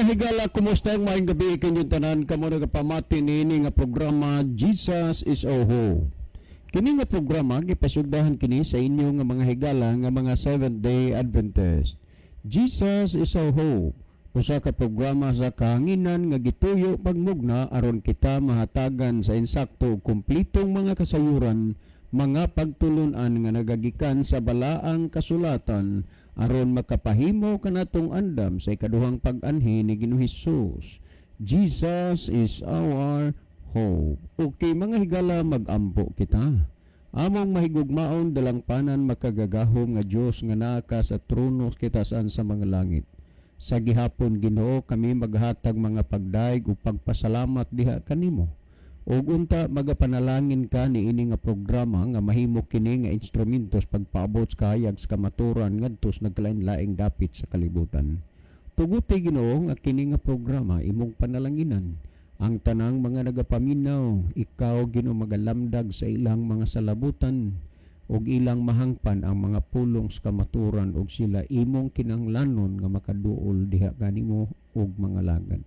mga higala, kumusta ang maayong gabi kanyang tanan? Kamo nagapamati nini nga programa Jesus is Oho. Kini nga programa gipasugdahan kini sa inyo nga mga higala nga mga Seventh-day Adventist. Jesus is Oho. Usa ka programa sa kahanginan nga gituyo pagmugna aron kita mahatagan sa insakto ug kumplitong mga kasayuran, mga pagtulunan nga nagagikan sa balaang kasulatan aron makapahimo kanatong andam sa ikaduhang pag-anhi ni Ginoong Hesus. Jesus is our hope. Okay, mga higala, mag-ampo kita. Among mahigugmaon dalang panan makagagahom nga Dios nga naa ka sa trono kitasan sa mga langit. Sa gihapon Ginoo kami maghatag mga pagdaig ug pagpasalamat diha kanimo. Ug unta magapanalangin ka ni ini nga programa nga mahimo kini nga instrumentos pagpaabot sa kahayag sa kamaturan ngadto sa nagkalain-laing dapit sa kalibutan. Tuguti Ginoo nga kini nga programa imong panalanginan ang tanang mga nagapaminaw, ikaw Ginoo magalamdag sa ilang mga salabutan ug ilang mahangpan ang mga pulong sa kamaturan ug sila imong kinahanglanon nga makaduol diha kanimo ug mga lagad.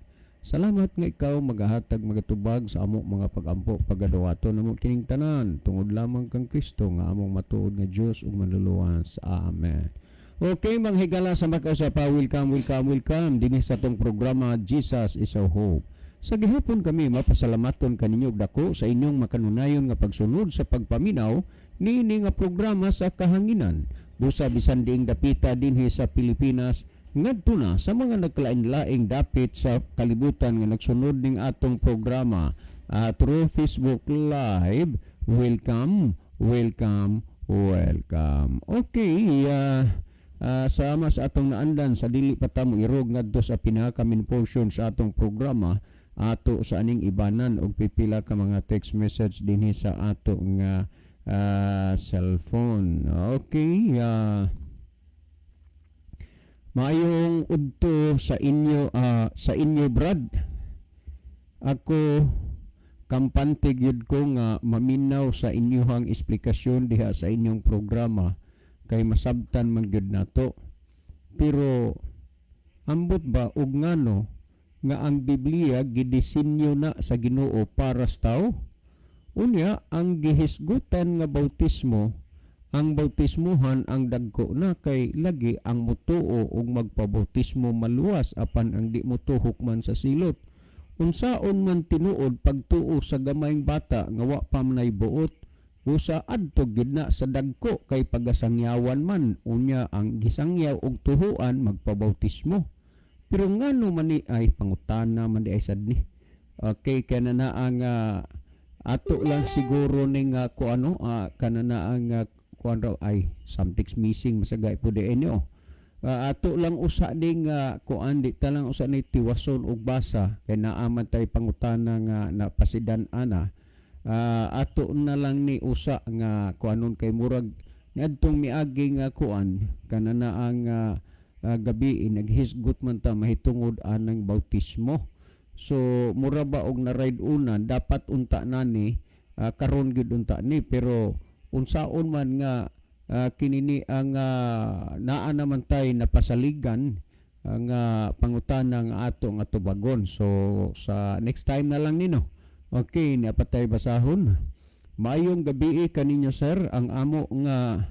Salamat nga ikaw magahatag magatubag sa among mga pag-ampo pagadawaton namo kining tanan tungod lamang kang Kristo nga among matuod nga Dios ug manluluwas. Amen. Okay, mga higala sa makausapa, welcome dinhi sa tong programa Jesus is Our Hope. Sa gihapon kami mapasalamaton kaninyo dako sa inyong makanunayon nga pagsunod sa pagpaminaw niini nga programa sa kahanginan. Busa bisan diing dapita dinhi sa Pilipinas ngadto na sa mga nagkalain-laing dapit sa kalibutan nga nagsunod ning atong programa through Facebook Live. Welcome. Okay, sama sa atong naandan sa dili pa ta mo irog ngadto sa pinaka-main portion sa atong programa ato sa aning ibanan og pipila ka mga text message dinhi sa ato nga cellphone. Okay, maayong udto sa inyo Brad. Ako kampante gyud ko nga maminaw sa inyohang esplikasyon diha sa inyong programa kay masabtan man gyud nato. Pero ambot ba og ngano nga ang Biblia gidisenyo na sa Ginoo para sa tao? Unya ang gihisgutan nga bautismo, ang bautismuhan ang dagko na kay lagi ang mutuo ug magpabautismo maluwas apan ang di mutuhok man sa silot. Unsaon man tinuod pagtuo sa gamayng bata nga wa pa man buot, usa adto gid na sa dagko kay pagasangyawan man. Unya ang gisangyaw og tuhuan magpabautismo. Pero ngano man ni ay pangutana man di ay sad ni. Okay, kanana ang ato lang siguro ning kanana ang kuan raw ay something's missing masagay po diin yo. Ato lang usa ding kuan di ta lang usa ni tiwason og basa kay naaman tay pangutana nga napasidan ana. Ato na lang ni usa nga kuanon kay murag niadtong miagi nga kuan kanana ang gabi naghisgot man ta mahitungod anang bautismo. So mura ba og na-ride una dapat unta nani karon gid unta ni pero unsaon man nga kinini ang naa naman tay napasaligan ang pangutana nga ato nga tubagon. So sa next time na lang nino. Okay, napatay basahon. Maayong gabi kaninyo sir, ang amo nga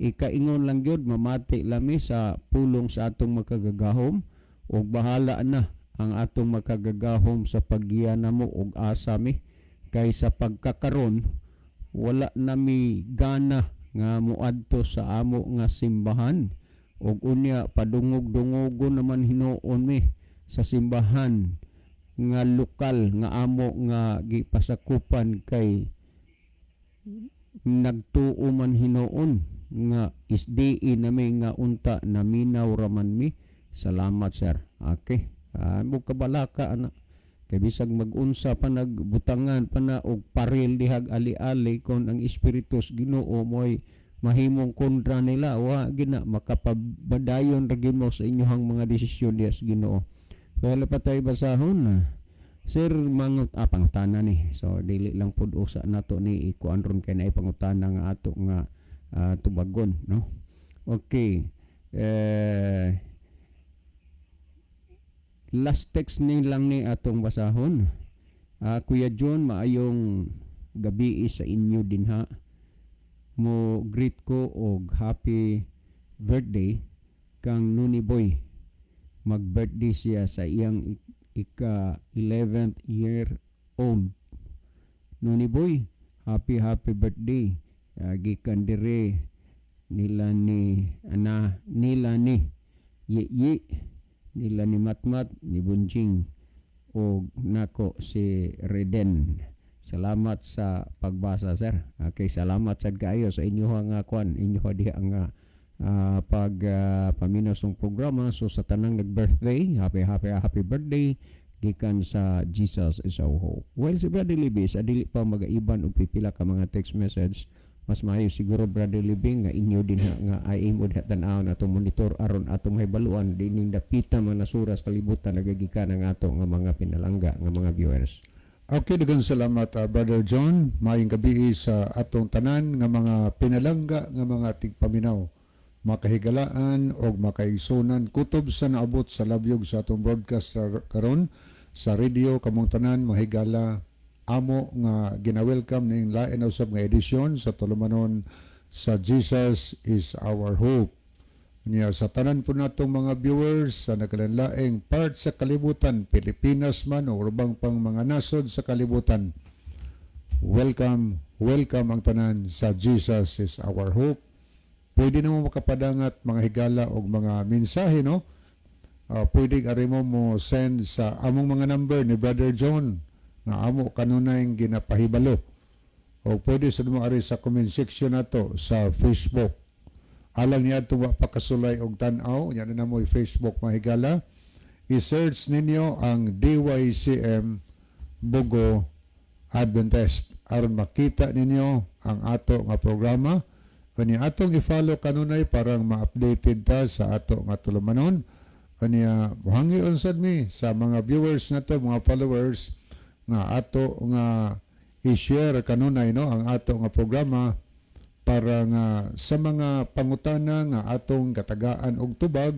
ikaingon lang gyud mamati lami sa pulong sa atong makagagahom ug bahala na ang atong makagagahom sa paggiya namo og asa mi kay sa pagkakaron wala nami gana nga muadto sa amo nga simbahan ug unya padungog-dungogon naman hinuon mi sa simbahan nga lokal nga amo nga gipasakupan kay nagtuo man hinuon nga SDE nami nga unta naminaw raman mi. Salamat sir. Okay. Mo kabalaka ana kay bisag mag-unsa pa nagbutangan pa na og paril dihag ali-ali kon ang espiritus Ginoo moy mahimong kontra nila wa gina makapabadayon ra gyud mo sa inyohang mga desisyon diha sa Ginoo. Wala pa tay basahon sir mangut pangutana ni. So dili lang pud usa nato ni ikuan ron kay naay pangutana nga ato nga tubagon no. Okay. last text ni lang ni atong basahon. Kuya John, maayong gabi sa inyo dinha. Mo greet ko og happy birthday kang Nuni Boy. Mag-birthday siya sa iyang ika 11th year old. Nuni Boy, happy birthday. Gikan dire nila ni Yi, nila ni Matmat, ni Bunjing o nako si Reden. Salamat sa pagbasa, sir. Okay, salamat sad kayo sa inyo nga kwan, inyo diha nga paminaw song programa. So sa tanang nag-birthday, happy birthday gikan sa Jesus is our hope. Well, si Brother Libby, sa dili pa magaiban og pipila ka mga text message, mas maayo siguro Brother Libby nga inyo din nga ay mo tan-aw na atong monitor aron atong hibaluan dining dapita mga nasura sa kalibutan nagagikan ang ato nga mga pinalangga nga mga viewers. Okay, daghang salamat Brother John. Maayong gabi sa atong tanan nga mga pinalangga nga mga tigpaminaw, makahigalaan o makaigsunan kutob sa naabot sa labyog sa atong broadcast karon sa radio kamong tanan mahigala amo nga gina-welcome ning lain usab nga edisyon sa tulumanon sa Jesus is our hope. Niya sa tanan po natong mga viewers sa nagkalain-laing part sa kalibutan, Pilipinas man o ubang pang mga nasod sa kalibutan. Welcome ang tanan sa Jesus is our hope. Pwede na mo makapadangat mga higala o mga mensahe, no? Pwede ari mo send sa among mga number ni Brother John nga amo kanunay ginapahibalo. O pwede sa mo ari sa comment section nato sa Facebook. Alang niya ito pakasulay og tan-aw, yan na mo Facebook mahigala. I-search ninyo ang DYCM Bugo Adventist aron makita ninyo ang ato nga programa. Kanya atong i-follow kanunay parang ma-updated ta sa ato nga tulumanon. Kanya buhangi unsad mi sa mga viewers nato, mga followers nga ato nga i-share kanunay, no, ang ato nga programa para nga sa mga pangutana nga atong katagaan og tubag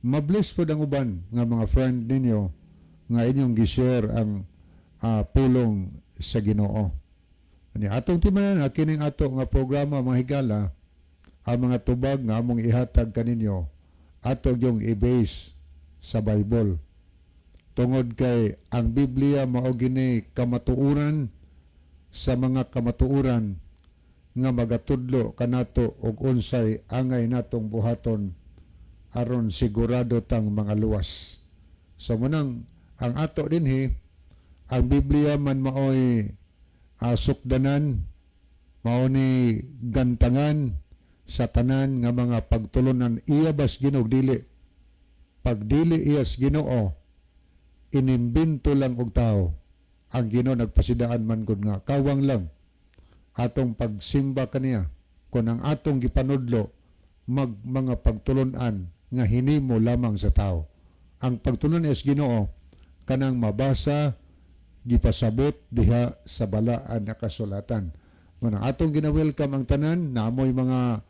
mabless pod ang uban nga mga friend ninyo nga inyong gi-share ang pulong sa Ginoo. Ani atong timayan kining ato nga programa mga higala, ang mga tubag nga among ihatag kaninyo ato yung i-base sa Bible. Tungod kay ang Biblia mao gini kamatuoran sa mga kamatuoran nga magatudlo kanato og unsay angay natong buhaton aron sigurado tang mga luwas. So munang ang ato dinhi ang Biblia man maoy sukdanan, mao ni gantangan sa tanan nga mga pagtulunan iya bas Ginoo dili. Pag dili iyas Ginoo inimbento lang og tao. Ang Ginoo nagpasidaan man gud nga kawang lang atong pagsimba kaniya kun ang atong gipanudlo mga pagtulunan nga hinimo lamang sa tao. Ang pagtulon is Ginoo kanang mabasa gipasabot diha sa balaan na kasulatan. Ngunang atong gina-welcome ang tanan na amoy mga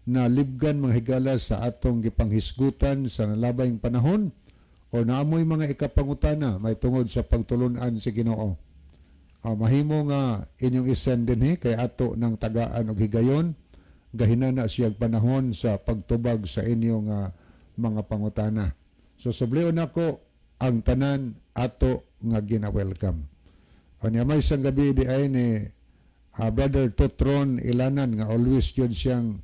nalibgan mga higala sa atong gipanghisgutan sa nalabayng panahon o naamoy mga ikapangutana may tungod sa pagtulunan si Ginoo. Mahimo nga inyong isend dinhi kay ato ng tagaan og higayon gahinana siyang panahon sa pagtubag sa inyong mga pangutana. So sublion nako ang tanan ato nga gina-welcome. Anya may isang gabi di ay ni Brother Tutron Ilanan nga always yun siyang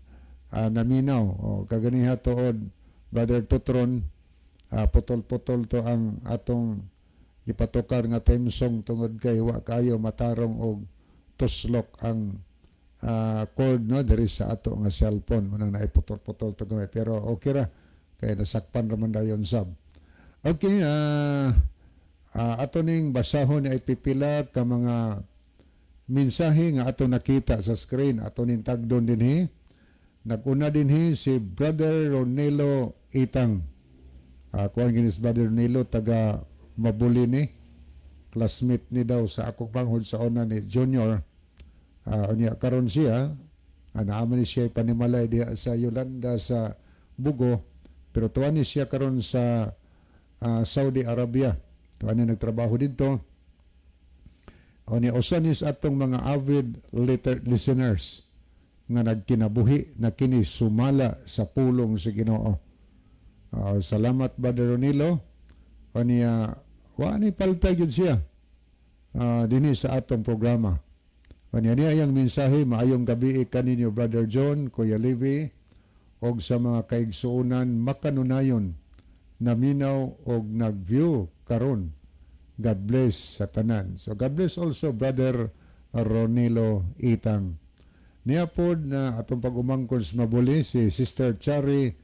naminaw. Kaganiha tuod Brother Tutron, putol-putol to ang atong ipatukar nga theme song tungod kay wa kayo matarong og tuslok ang cord, no, diri sa ato nga cellphone munang naiputol-putol to gamay, pero okay ra kay nasakpan ra man dayon sab. Okay, ato ning basahon ay pipila ka mga mensahe nga ato nakita sa screen, ato ning tagdon dinhi. Naguna dinhi si Brother Ronelo Itang. Kuan ginis Brother Ronelo taga Mabuli ni, classmate ni daw sa akong panghod sa una ni Junior. Unya karon siya naaman ni siya panimalay diha sa Yolanda sa Bugo, pero tuwa ni siya karon sa Saudi Arabia. Ano nagtrabaho dito. O ni usanis atong mga avid listeners nga nagkinabuhi na kini sumala sa pulong sa Ginoo. Salamat Brother Ronilo. O niya wa ni palta gyud siya dinhi sa atong programa. O niya ang mensahe maayong gabi kaninyo Brother John, Kuya Levi og sa mga kaigsuonan makanunayon naminaw og nag-view karon. God bless sa tanan. So God bless also Brother Ronilo Itang. Niya pod na atong pag-umangkon sa mabuli si Sister Chari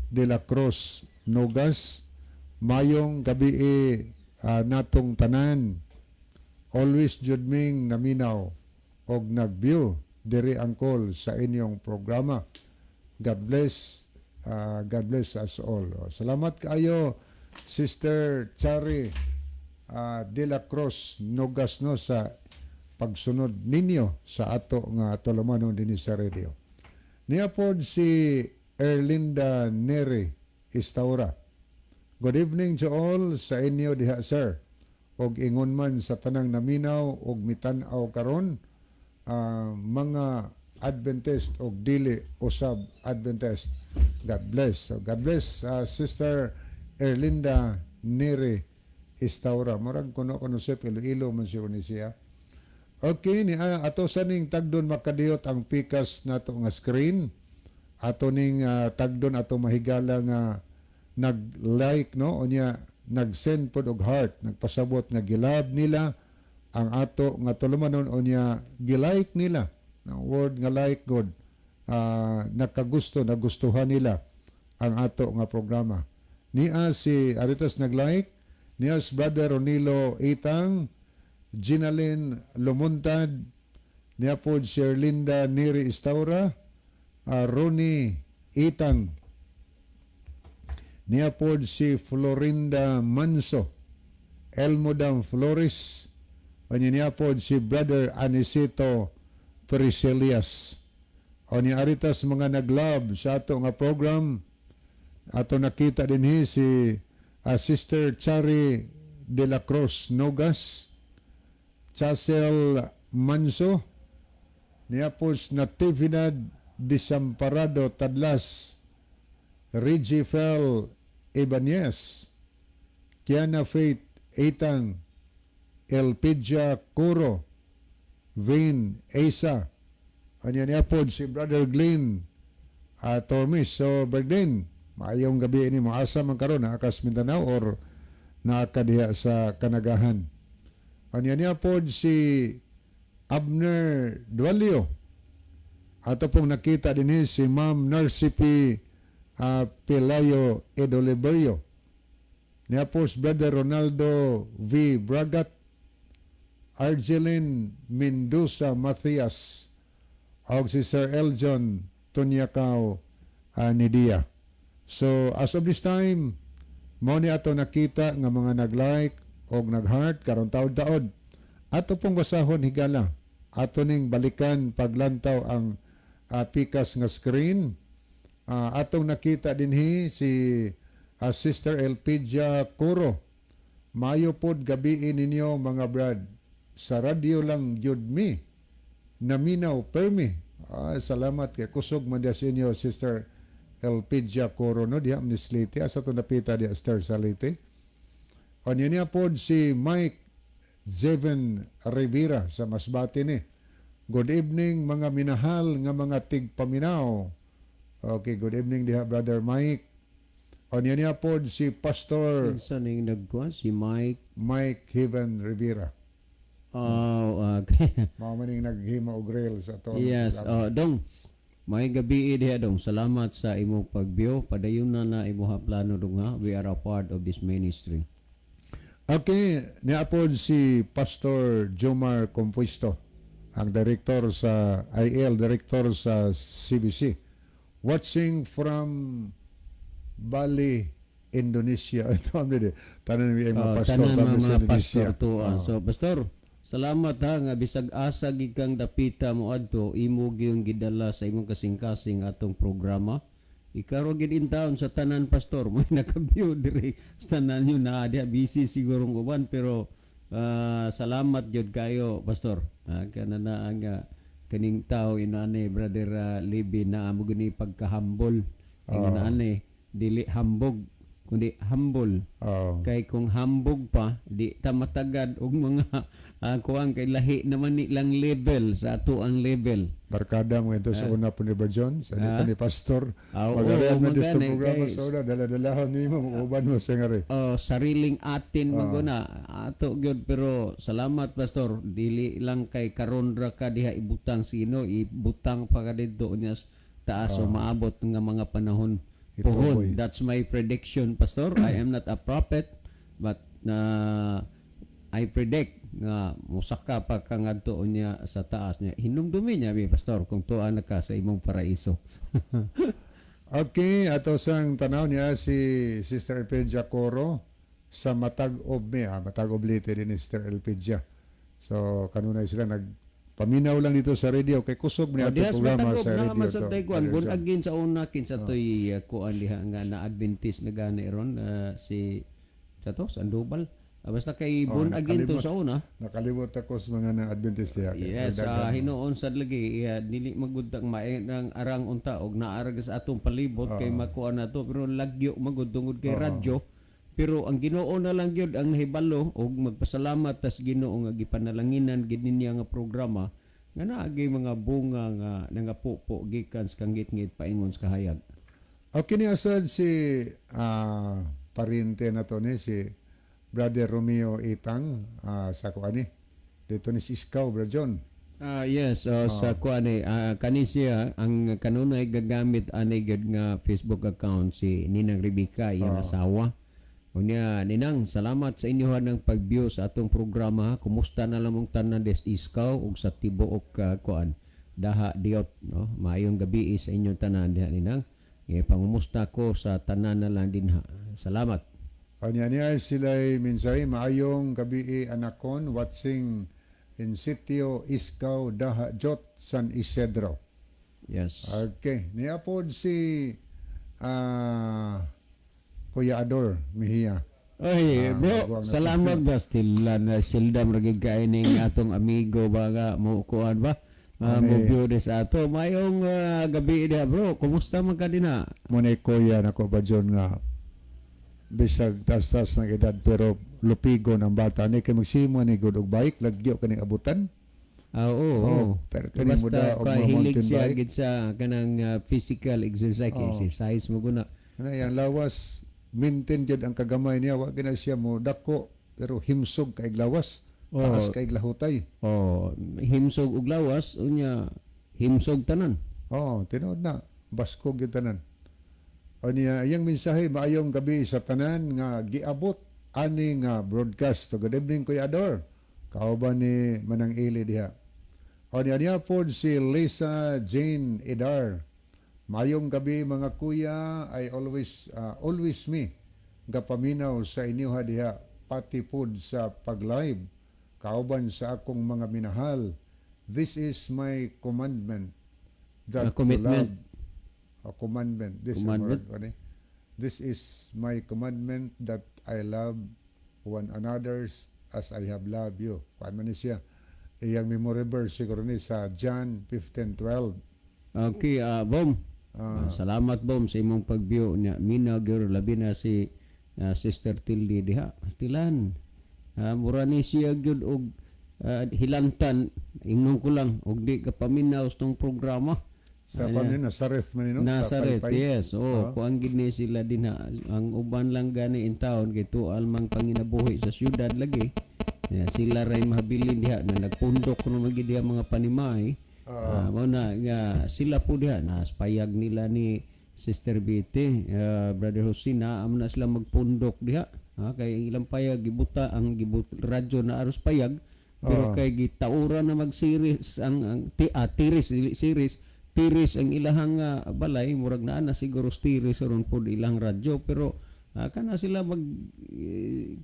de la Cruz Nogas. Mayong gabi natong tanan. Always jud ming naminaw og nag-view diri angkol sa inyong programa. God bless us all. Salamat kaayo Sister Chari de la Cruz Nogas no sa pagsunod ninyo sa ato nga tulumanon dinhi sa radio. Niya pod si Erlinda Neri Istaura. Good evening to all sa inyo diha sir. Og ingon man sa tanang naminaw og mitan-aw karon mga Adventist og dili usab Adventist. God bless. So God bless Sister Erlinda Neri Istaura. Murag kuno sa Iloilo man siya. Okay, ni ato sa ning tagdon makadiyot ang pikas nato nga screen. Ato ning tagdon ato mahigala nga nag-like no unya nag-send pod og heart, nagpasabot nga gilab nila ang ato nga tulumanon unya gilike nila. Ang word nga like God nagustuhan nila ang ato nga programa. Niya si Aritas nag-like, niya si Brother Ronilo Itang, Ginalyn Lumuntad, niya po si Erlinda Neri Istaura, Ronnie Itang, niya po si Florinda Manso, Elmodam Flores, niya po si Brother Anisito Priscilias. O ni Aritas mga nag-love sa ato nga program, ato nakita din si Sister Chari de la Cruz Nogas, Chasel Manso, niya po Natividad Desamparado Tadlas, Reggie Fel Ibanez, Kiana Faith Itang, Elpidia Curo, Vin Asa, anya niya po si Brother Glenn Tormis. So Berdin, maayong gabi ini mo asa man karon na akas Mindanao or naakadiha sa Kanagahan. Anya niya po si Abner Dualio. Ato pong nakita din si Ma'am Narcipi Pelayo Edoliberio. Niya po si Brother Ronaldo V. Bragat, Argelin Mendoza Matthias, o si Sir Eljon Tunyakaw Nidia. So as of this time, mo ni ato nakita nga mga nag-like o nag-heart karon taod-taod. Ato pong basahon higala. Ato ning balikan paglantaw ang pikas nga screen. Atong nakita dinhi si Sister Elpidia Curo. Mayo pod gabi ninyo mga brad. Sa radio lang jud mi. Naminaw permi. Salamat kay kusog man dia sa inyo Sister Elpidia Curo no diha Sliti asa to napita dia Star Salite. O niya pod si Mike Zeven Rivera sa Masbate ni. Good evening mga minahal nga mga tigpaminaw. Okay, good evening diha Brother Mike. O niya pod si Pastor Saan yung nagkuha? Si Mike Heaven Rivera. Okay. Mao maning naghima og rail sa to. Yes, dong. May gabi diha dong. Salamat sa imo pagbiyo. Padayon na imo plano dong ha. We are a part of this ministry. Okay, niapod si Pastor Jomar Compuesto, ang director sa IL, director sa CBC. Watching from Bali, Indonesia. Ito ang tanan ni mga pastor tanan mga Indonesia. pastor to. So pastor, salamat ha nga bisag asa gikang dapita mo adto imo gyung gidala sa imong kasing-kasing atong programa. Ikaw gid in town sa tanan pastor mo naka-view diri sa tanan nyo na dia busy siguro ng uban pero salamat jud kayo pastor. Kana na ang kaning tao inani brother Libby na amo gani pagka-humble. Inani dili hambog kundi humble. Kay kung hambog pa di ta matagad og mga kuang kay lahi naman ni lang level sa ato ang level. Barkada mo ito sa una po ni Brother John, sa di pa ni Pastor. Oo, Mag-arayag na dito magani, programa guys. sa una, dala-dalahon ni mo, uban mo sa ngari. Sariling atin maguna ato gyud pero salamat pastor dili lang kay karon ra ka diha ibutang sino ibutang pa ka didto niya sa taas o maabot nga mga panahon Ito, boy. pohon. That's my prediction pastor. I am not a prophet but I predict nga musaka pa ka ngadto niya sa taas niya hinumdumi niya mi pastor kung tuwa na ka sa imong paraiso. Okay, ato sang tanaw niya si Sister Elpidia Coro sa Matag-Ob Matag-Ob Leyte din ni Sister Elpidia. So, kanunay sila nagpaminaw lang dito sa radio kay kusog niya Diha ato sa programa Matag-Ob sa na radio. masabtay kuan Brother bun John. agin sa una kinsa toy kuan diha nga na Adventist na gani ron si sa to Sandoval. Basta kay bun agin to nakalimot. sa una. Nakalimot ako sa mga na-Adventist diha. Yes, hinuon sad lagi dili magudang maenang arang unta og naarag sa atong palibot kay makuha na to pero lagyo magud tungod kay radyo. Pero ang Ginoo na lang gyud ang nahibalo og magpasalamat tas Ginoo nga gipanalanginan gid niya nga programa nga naagi mga bunga nga nangapupo gikan sa kanggit-ngit paingon sa kahayag. Okay ni asad si parinte na to ni si Brother Romeo Itang sa kuani. Dito ni si Iskaw, Brother John. Yes, sa kuan kani siya ang kanunay gagamit ani gid nga Facebook account si Ninang Rebecca iyang asawa. Unya ninang salamat sa inyo ng pag-view sa atong programa. Kumusta na lamang tanan des Iskaw ug sa tibuok kuan daha diot no. Maayong gabi sa inyong tanan diha ninang. Pangumusta ko sa tanan na lang dinha. Salamat. Kanya niya sila'y minsay maayong gabi anakon watching in sitio Iskaw Daha Jot San Isidro. Yes. Okay. Niya po si Kuya Ador Mejia. Oy, bro, magwang na salamat ba stilan sildam ragig kaining atong amigo baga mo kuan ba? Mo view des ato. Mayong gabi dia, bro. Kumusta man ka dinha? Muna Kuya na ko ba John nga bisag tas-tas ng edad pero lupigo ng bata ni kay magsimo ni gud og bike lagyo kaning abutan. Oo. Pero kani mo da Basta og ka mga hilig mountain siya bike. gid sa kanang physical exercise mo guna. Ano yan, lawas, maintain jud ang kagamay niya, wag na siya mo dako, pero himsog kaig lawas, taas kaig lahutay. Himsog og lawas unya himsog tanan. Tinuod na, basko gyud tanan. O niya, iyang mensahe, maayong gabi sa tanan nga giabot ani nga broadcast. So, good evening, Kuya Ador. Kauban ni Manang Ili diha. O niya po si Lisa Jane Edar. Mayong gabi mga kuya, I always me gapaminaw sa inyo diha pati pud sa pag-live kauban sa akong mga minahal. This is my commandment that Commitment. to love. Commandment. This is my commandment that I love one another as I have loved you. Kuan man ni siya. Iyang memory verse siguro ni sa John 15:12. Okay, Bom. Salamat Bom sa imong pag-view niya. Mina gyud labi na si Sister Tilly diha. Pastilan. Mura ni siya gyud og hilantan ingnon ko lang og di ka paminaw sa tong programa. Sa panin Nazareth man no? Nazareth, sa Paypay. yes. Kuang gid ni sila din ang uban lang gani in town kay tual mang panginabuhi sa syudad lagi. Sila ray mahabilin diha na nagpundok kuno magid diha mga panimay. Mao na nga sila po diha naspayag nila ni Sister Betty, Brother Hosina, amo na sila magpundok diha. Kay ilang payag gibuta ang radyo na aros payag pero kay gitaura na mag-series ang tiris ang ilahang balay murag naa na siguro tiris ron pod ilang radyo pero kana sila mag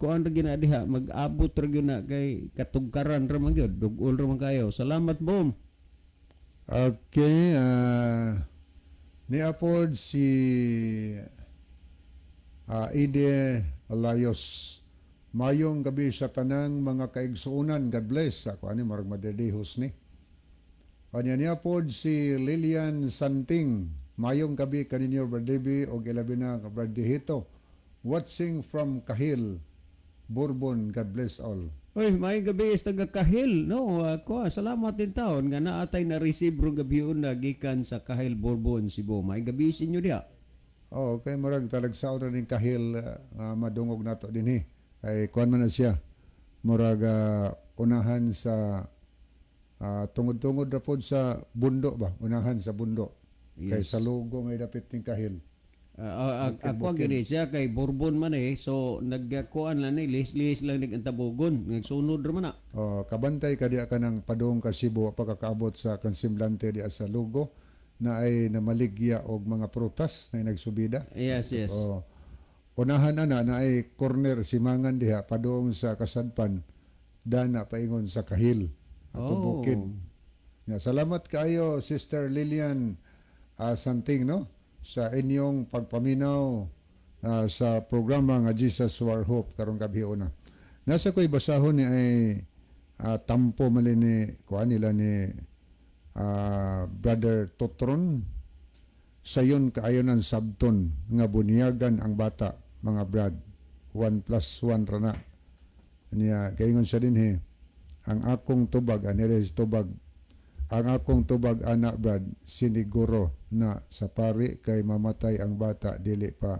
kuan ra gina diha mag-abot ra gyud na kay katugkaran ra man gyud dugol ra man kayo. Salamat Bom. Okay, Niapod si Ide Alayos. Mayong gabi sa tanang mga kaigsuunan. God bless. Ako ani marag madedihos ni. Kanya niapod si Lilian Santing. Mayong gabi kaninyo Bradibi o ilabi na Bradihito. Watching from Kahil, Bourbon. God bless all. Oy, may gabi is taga Kahil, no? Salamat din taon nga naatay na receive rong gabi na gikan sa Kahil Bourbon, Cebu. May gabi sa inyo diha. Oh, okay, murag talagsaw na ning Kahil madungog nato dinhi. Ay kuan man na siya. Murag unahan sa tungod-tungod na pod sa bundo ba? Unahan sa bundo. Kay Yes. sa lugo may dapit ning Kahil. Ako ang gini siya kay Bourbon man so nagkuan lang ni lihis lang nag-antabogon, nagsunod ra man na. Oh, kabantay ka diya ka ng padung ka Cebu pagkakaabot sa konsimblante diya sa lugo na ay namaligya og mga prutas na nagsubida. Yes. Oh, unahan na ay corner simangan diha padung sa Kasadpan dana paingon sa Kahil ato bukid. Ya, salamat kayo Sister Lilian Santing no sa inyong pagpaminaw sa programa nga Jesus Our Hope karong gabi una. Nasa ko'y basahon ni ay tampo mali ni kuan nila ni Brother Totron sayon kaayo ng sabton nga bunyagan ang bata mga brad 1+1 rana niya kaingon siya din ang akong tubag anires tubag ang akong tubag anak brad siniguro na sa pari kay mamatay ang bata dili pa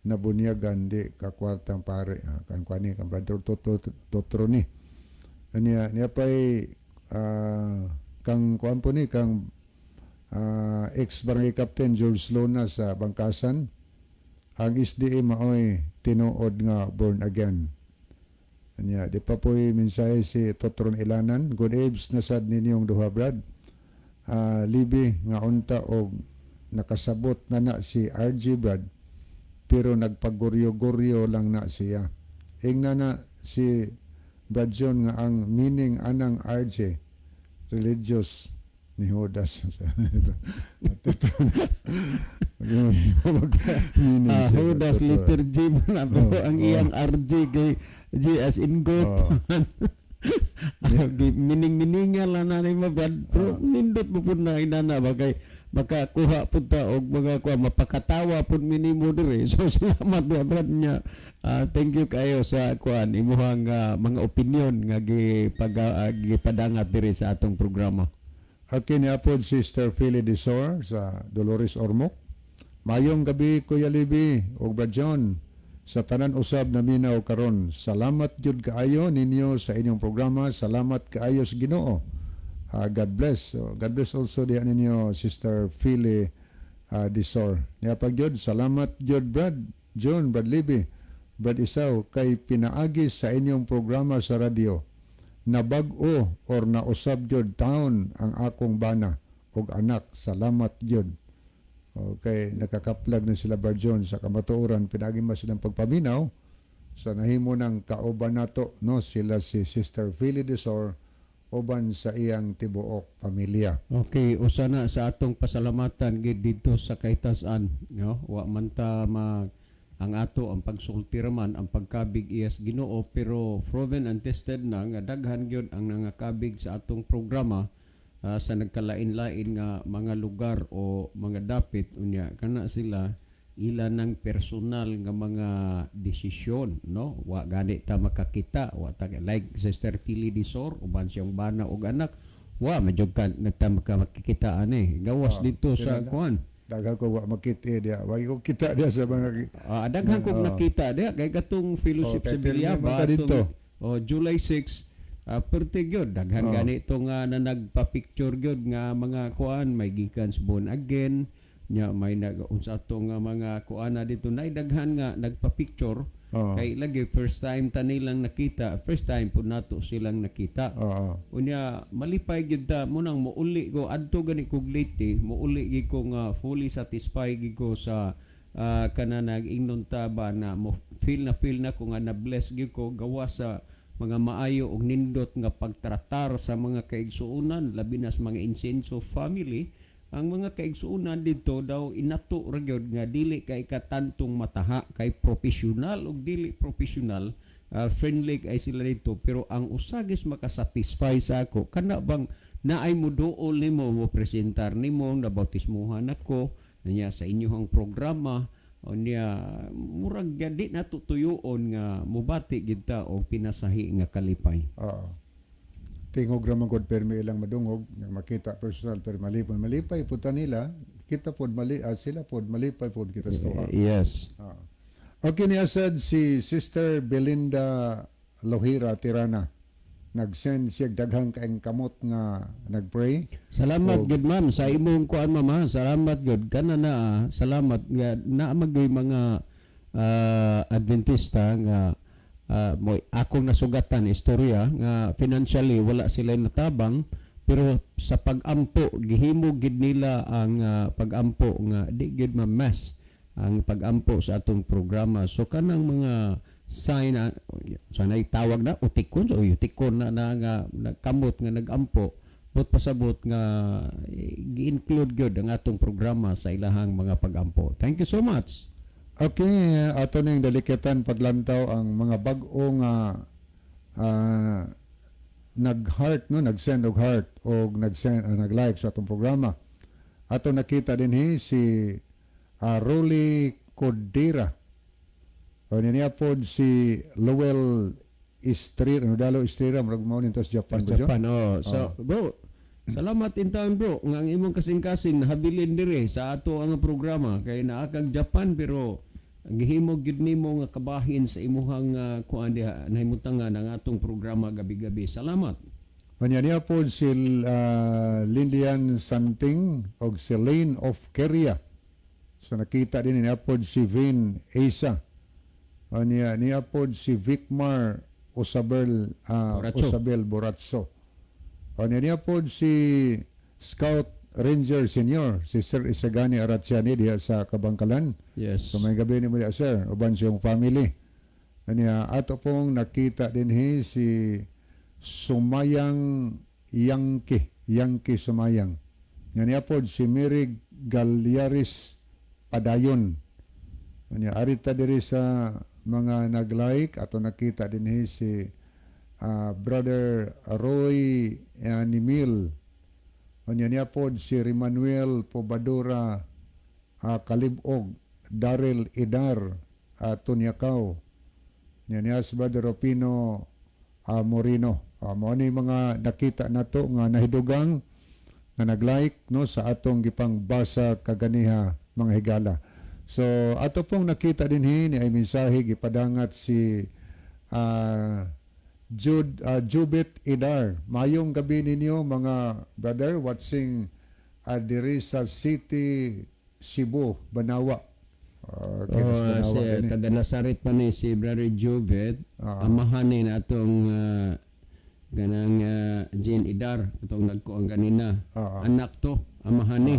nabunyagan di kakwartang pare kan kwani kan brother Totro ni niya pay kang kuan po ni kang ex barangay captain George Luna sa Bangkasan ang SDA maoy tinuod nga born again niya di pa po'y mensahe si Totron Ilanan good eves na sad ninyong duha brad libi nga unta og nakasabot na si RG brad pero nagpaguryo-guryo lang na siya ingna na si Brad John nga ang meaning anang RJ religious ni Judas Judas liturgy man ato ang iyang RJ kay G as in God. Mining-mininga lang na ni mabad pero nindot mo po na inana baka kuha po ta og mga mapakatawa po minimo dire so salamat na brad niya thank you kayo sa kuan imuhang mga opinion nga gipadangat dire sa atong programa. At kiniapod Sister Philly Desor sa Dolores Ormoc. Mayong gabi Kuya Libby ug Brad John sa tanan usab na minaw karon. Salamat jud kaayo ninyo sa inyong programa. Salamat kaayo sa Ginoo. God bless. So, God bless also diha ninyo Sister Philly Desor. Niya pag jud salamat jud Brad John, Brad Libby, Brad Isaw kay pinaagi sa inyong programa sa radyo. Nabag-o or nausab jud taon ang akong bana ug anak. Salamat jud. Okay, nakakaplag na sila Brad John sa kamatuoran pinagi ba silang pagpaminaw sa nahimo ng kauban nato no sila si Sister Philly Desor uban sa iyang tibuok pamilya. Okay, usa na sa atong pasalamatan gid dito sa Kaytasan, no? Wa man ta ang ato ang pagsulti raman ang pagkabig iyas Ginoo pero proven and tested na nga daghan gyud ang nangakabig sa atong programa sa nagkalain-lain nga mga lugar o mga dapit unya kana sila ila ng personal nga mga desisyon no wa gani ta makakita wa ta like Sister Philly Desor uban siyang bana og anak wa madyog ka nagta makakita ani gawas dito sa kuan Daghan ko wa makita dia wa ko kita dia sa mga daghan kog nakita dia kay katong fellowship sa Bilyaba dito July 6 perti gyud daghan gani ito nga na nagpa-picture gyud nga mga kuan may gikan sa born again nya may unsa to nga mga kuana dito nay daghan nga nagpa-picture kay lagi first time ta nilang nakita first time pud nato silang nakita unya malipay gyud ta mo nang muuli ko adto gani kog late muuli gyud ko nga fully satisfied gyud ko sa kana nag-ingnon ta ba na mo feel na ko nga na bless gyud ko gawa sa mga maayo og nindot nga pagtratar sa mga kaigsuonan labi na sa mga Insenso family ang mga kaigsuonan dito daw inato ra gyud nga dili kay katantong mataha kay professional ug dili professional, friendly kay sila dito, pero ang usagis makasatisfy sa ako kana bang naay mo duol nimo mo presentar nimo na bautismuhan ako niya sa inyong programa o niya murag di natutuyoon nga mubati gid ta og pinasahi nga kalipay. Tingog ra man gud permi ilang madungog nga makita personal pero malipay puta nila kita pod sila pod malipay pod kita sa tuwa. Yes. Okay ni asad si Sister Belinda Lohira Tirana. Nag-send siya daghang kaayong kamot nga nagpray. Salamat gud ma'am sa imong kuan mama. Salamat gud kana na salamat nga naa magay mga Adventista nga mo akong nasugatan istorya nga financially wala sila natabang pero sa pag-ampo gihimo gid nila ang pag-ampo nga di gid ma-mess ang pag-ampo sa atong programa. So kanang mga sign sanay tawag na utikon o utikon na nga kamot nga nag-ampo but pasabot nga gi-include gyud ang atong programa sa ilahang mga pag-ampo. Thank you so much. Okay, ato ning dalikatan paglantaw ang mga bag-o nga nag-heart no, nag-send og heart o nag-like sa atong programa. Ato nakita dinhi si Rolly Codera. O niya pod si Lowell Estrera, Dalo Estrera, murag mao nito sa Japan ba? Japan, So, bro, salamat in town bro nga ang imong kasing-kasing habilin dire sa ato ang programa kay naa kag Japan pero ang gihimo gid nimo nga kabahin sa imuhang kuan diha nahimutangan ang atong programa gabi-gabi. Salamat. Niya pod si Lilian Santing og si Lane of Keria. So nakita din niya pod si Vin Asa. Niya pod si Vicmar Osabel Boratso. Niya pod si Scout Ranger Senior, si Sir Isagani Aratsiani diha sa Kabangkalan. Yes. So may gabi ni mo diha sir, uban siyang family. Ato pong nakita din si Sumayang Yangki Sumayang. Niya pod si Mirig Galyaris Padayon. Arita diri sa mga nag-like ato nakita din si Brother Roy Animil. Niya pod si Rimanuel Pobadora Kalibog, Daryl Idar Tunyakaw. Niya si Brother Opino Morino. Mao ni mga nakita nato nga nahidugang nga nag-like no sa atong gipang basa kaganiha mga higala. So ato pong nakita dinhi ni ay mensahe gipadangat si Jubit Idar. Mayong gabi ninyo mga brother watching diri sa City Cebu, Banawa. Si taga Nazaret pa ni si Brother Jubit, amahan ni na atong ganang Jean Idar, itong nagkuang ganina. Anak to, amahan ni.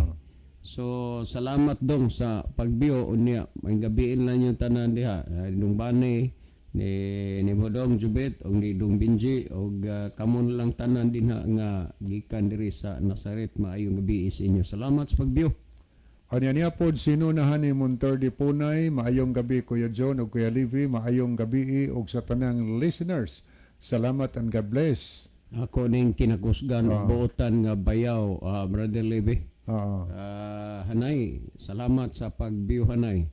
So salamat dong sa pagbiyo unya may gabiin lang yung tanan diha nung bani ni Bodong Jubit og ni Dong Binji og kamon lang tanan dinha nga gikan diri sa Nazaret. Maayong gabi sa inyo. Salamat sa pagbiyo. Niya pod sinunahan ni Monterdi Punay. Maayong gabi Kuya John ug Kuya Livy. Maayong gabi og sa tanang listeners. Salamat and God bless. Ako ning kinakusgan buotan nga bayaw Brother Livy. Hanay, salamat sa pagbiyo hanay.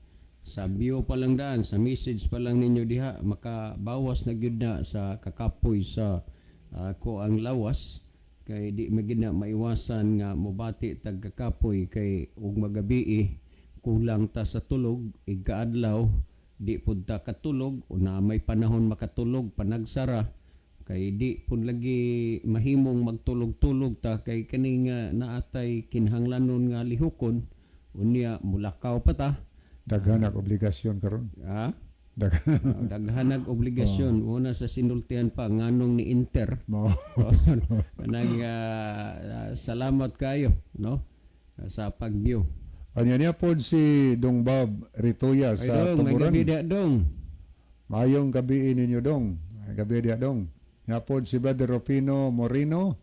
Sa bio pa lang daan, sa message pa lang ninyo diha, makabawas na gyud na sa kakapoy sa ko ang lawas kay di magina maiwasan nga mobati tag kakapoy kay ug magabi kulang ta sa tulog igkaadlaw di pud ta katulog una may panahon makatulog panagsara kay di pud lagi mahimong magtulog-tulog ta kay kani nga naatay kinahanglanon nga lihokon unya mulakaw pa ta. Daghanag obligasyon karon. Daghanag obligasyon. Una sa sinultihan pa nganong ni Inter. Kanang salamat kayo no sa pagbiyo. Niya pod si Dong Bob Ritoya sa Tuburan. May gabi dia dong. Mayong gabi ninyo dong. Gabi dia dong. Niya pod si Brother Rufino Morino.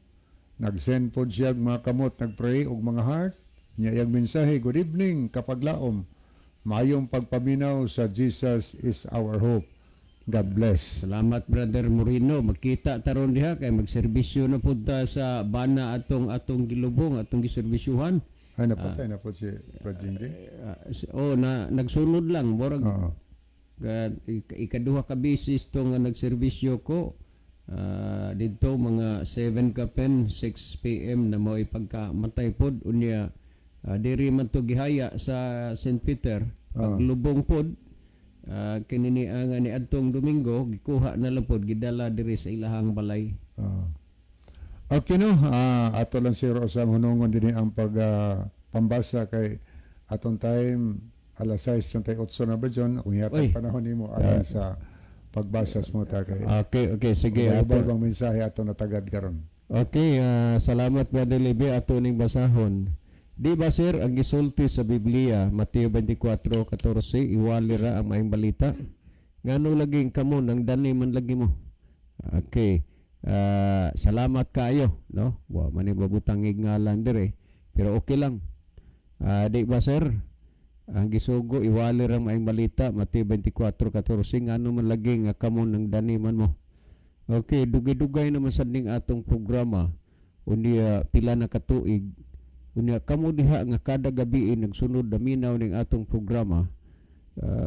Nag-send pod siya mga kamot nagpray og mga heart. Nya yang mensahe, good evening, kapaglaom. Mayong pagpaminaw sa Jesus is our hope. God bless. Salamat Brother Moreno. Magkita taron diha kay magserbisyo na punta sa bana atong gilubong, atong giserbisyuhan. Ay, napatay na po si Brad Jinji. Nagsunod lang. Murag, Oo. ikaduha ka bisis to nga nagserbisyo ko. Dito mga 7 kapen, 6 p.m. na mo ipagkamatay pod. Unya, diri man to gihaya sa St. Peter. Paglubong pod, kininiangan ni Adtong Domingo, gikuha na lang pod, gidala diri sa ilahang balay. Okay no, ato lang si Rosa hunungon din ang pambasa kay atong time alas 6:38 na ba John? Kung yata panahon nimo alang sa pagbasa mo ta kay. Okay, sige. Ato bang mensahe ato natagad karon. Okay, salamat Brother Levi ato ning basahon. Di ba sir, ang gisulti sa Biblia, Mateo 24:14, iwali ra ang maayong balita. Ngano laging kamo nang dani man lagi mo. Okay. Salamat kayo, no? Wa man ibabutang ngalan dire, pero okay lang. Di ba sir? Ang gisugo iwali ra maayong balita, Mateo 24:14, ngano man lagi nga kamo nang dani man mo. Okay, dugay-dugay naman sad ning atong programa. Unya pila na ka tuig. Unya kamo diha nga kada gabi nagsunod daminaw ning atong programa.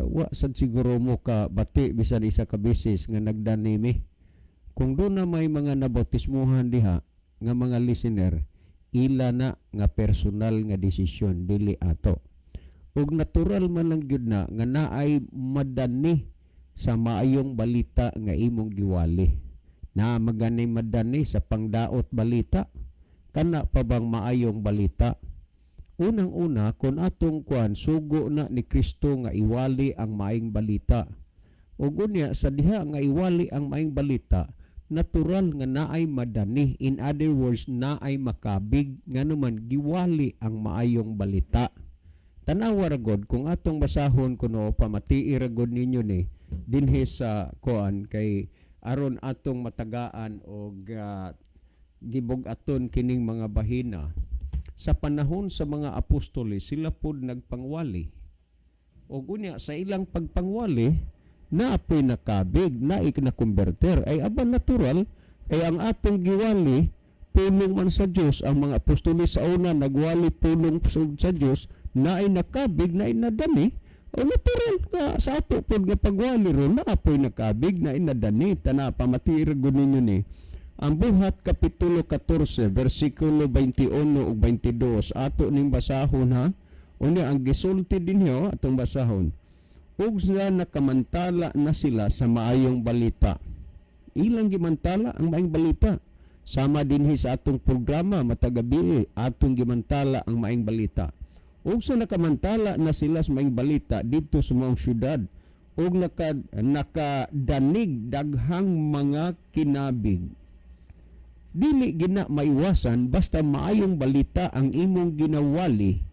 Wa sad siguro mo ka bati bisan isa ka beses nga nagdani mi. Kung doon na may mga nabautismuhan diha nga mga listener, ila na nga personal nga desisyon dili ato. Ug natural man lang gyud na nga naay madani sa maayong balita nga imong giwali. Na maganay madani sa pangdaot balita, kana pa bang maayong balita? Unang-una, kung atong kuan sugo na ni Kristo nga iwali ang maayong balita. Ug unya sa diha nga iwali ang maayong balita, natural nga naay madani, in other words naay makabig nganuman giwali ang maayong balita. Tanawa ra gud kung atong basahon kuno pamatii ra gud ninyo ni dinhi sa kuan kay aron atong matagaan og gibug-aton kining mga bahina. Sa panahon sa mga apostoles sila pod nagpangwali. Og unya sa ilang pagpangwali naapoy nakabig, naik na converter, ay aban natural, ay ang atong giwali, pulong man sa Diyos, ang mga apostoles sa una, nagwali pulong sa Diyos, na ay nakabig, na ay nadani, o natural nga sa ato po nga pagwali ron, naapoy nakabig, na ay nadani, pamatirgo ninyo ni. Ang Buhat Kapitulo 14, versikulo 21 o 22, ato ning basahon ha, unya ang gisulti din yo, atong basahon, ug sila nakamantala na sila sa maayong balita. Ilang gimantala ang maayong balita. Sama dinhi sa atong programa matagabi atong gimantala ang maayong balita. Ug sa nakamantala na sila sa maayong balita dito sa maong syudad ug nakadanig daghang mga kinabig. Dili gina maiwasan basta maayong balita ang imong ginawali,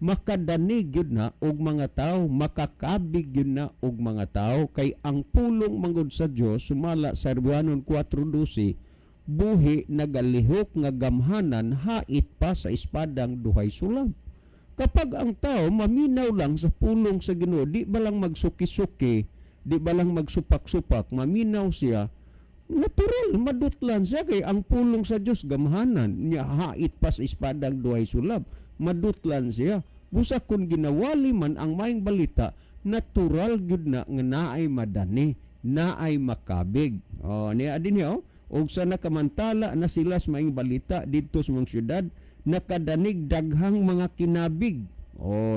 makadanig yun na og mga tao, makakabig yun na og mga tao, kay ang pulong mangod sa Dios sumala sa Romanos 4:12, buhi nagalihok nga gamhanan hait pa sa espadang duhay sulam. Kapag ang tao maminaw lang sa pulong sa Ginoo, di ba lang magsuki-suki, di ba lang magsupak-supak, maminaw siya, natural, madutlan siya kay ang pulong sa Dios gamhanan, niya hait pa sa espadang duhay sulam, madutlan siya. Busa kung ginawali man ang maayong balita, natural gyud na nga naay madani, naay makabig. Niya din niya, og sa nakamantala na sila sa maayong balita dito sa mga syudad, nakadanig daghang mga kinabig.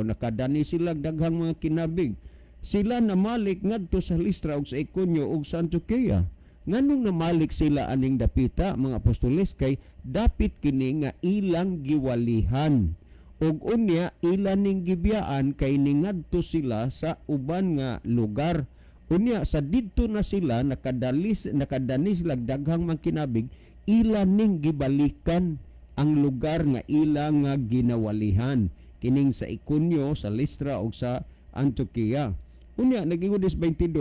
Nakadani sila daghang mga kinabig. Sila namalik ngadto sa Listra ug sa Iconio ug sa Antioquia. Nganong namalik sila aning dapita mga apostoles kay dapit kini nga ilang giwalihan. Ug unya ila ning gibiyaan kay ningadto sila sa uban nga lugar. Unya sa didto na sila nakadani sila daghang mga kinabig, ila ning gibalikan ang lugar nga ila nga ginawalihan kining sa Iconio, sa Listra ug sa Antioquia. Unya naging 22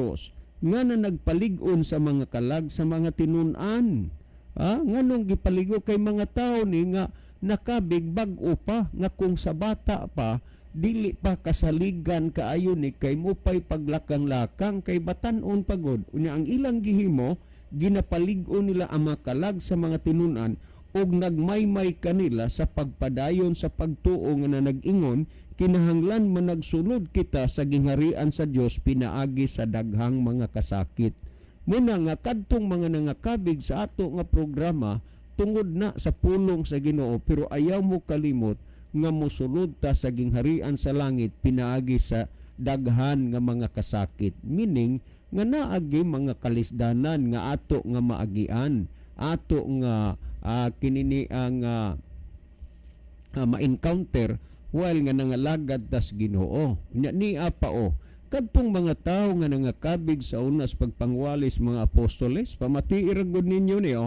nga na nagpalig-on sa mga kalag sa mga tinun-an. Nganong gipaligo kay mga tao ni nga nakabig bag-o pa nga kung sa bata pa dili pa kasaligan kaayo ni kay mo pay paglakang-lakang kay batan-on pagod. Unya ang ilang gihimo ginapalig-o nila ang makalag sa mga tinunan og nagmaymay kanila sa pagpadayon sa pagtuo nga na nag-ingon kinahanglan man nagsulod kita sa gingharian sa Dios pinaagi sa daghang mga kasakit. Muna nga kadtong mga nangakabig sa ato nga programa tungod na sa pulong sa Ginoo pero ayaw mo kalimot nga mosulod ta sa gingharian sa langit pinaagi sa daghan nga mga kasakit. Meaning nga naagi mga kalisdanan nga ato nga maagian, ato nga kinini ang ma-encounter while nga nangalagad tas Ginoo. Ni apa kadtong mga tawo nga nangakabig sa unas pagpangwalis mga apostoles, pamatiiragod ninyo ni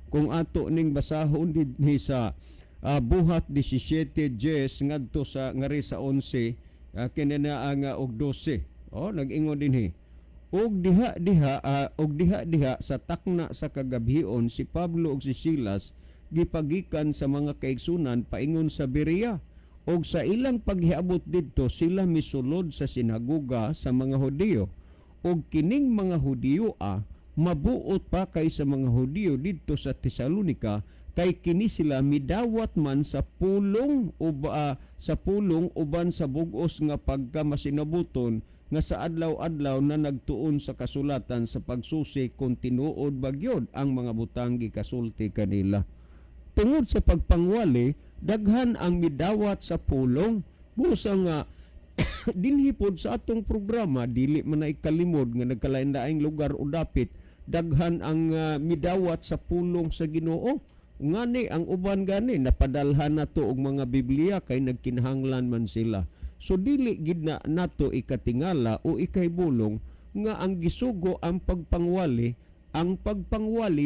kung ato ning basahon dinhi sa buhat 17:10 ngadto sa ngari sa 11 kinana ang og 12. Nag-ingon dinhi. Og diha sa takna sa kagabhion si Pablo ug si Silas gipagikan sa mga kaigsunan paingon sa Berea. Og sa ilang paghiabot didto sila misulod sa sinagoga sa mga Hudiyo. Og kining mga Hudiyo mabuot pa kay sa mga Hudiyo didto sa Tesalonika kay kini sila midawat man sa pulong uban sa bug-os nga pagkamasinabuton nga sa adlaw-adlaw na nagtuon sa kasulatan sa pagsusi kung tinuod bagyod ang mga butang gikasulti kanila. Tungod sa pagpangwali, daghan ang midawat sa pulong. Busa nga dinhipod sa atong programa dili man na ikalimod nga nagkalain-laing lugar o dapit daghan ang midawat sa pulong sa Ginoo. Ngani ang uban gani napadalhan nato og mga Biblia kay nagkinahanglan man sila. So dili gid na nato ikatingala o ikaybulong nga ang gisugo ang pagpangwali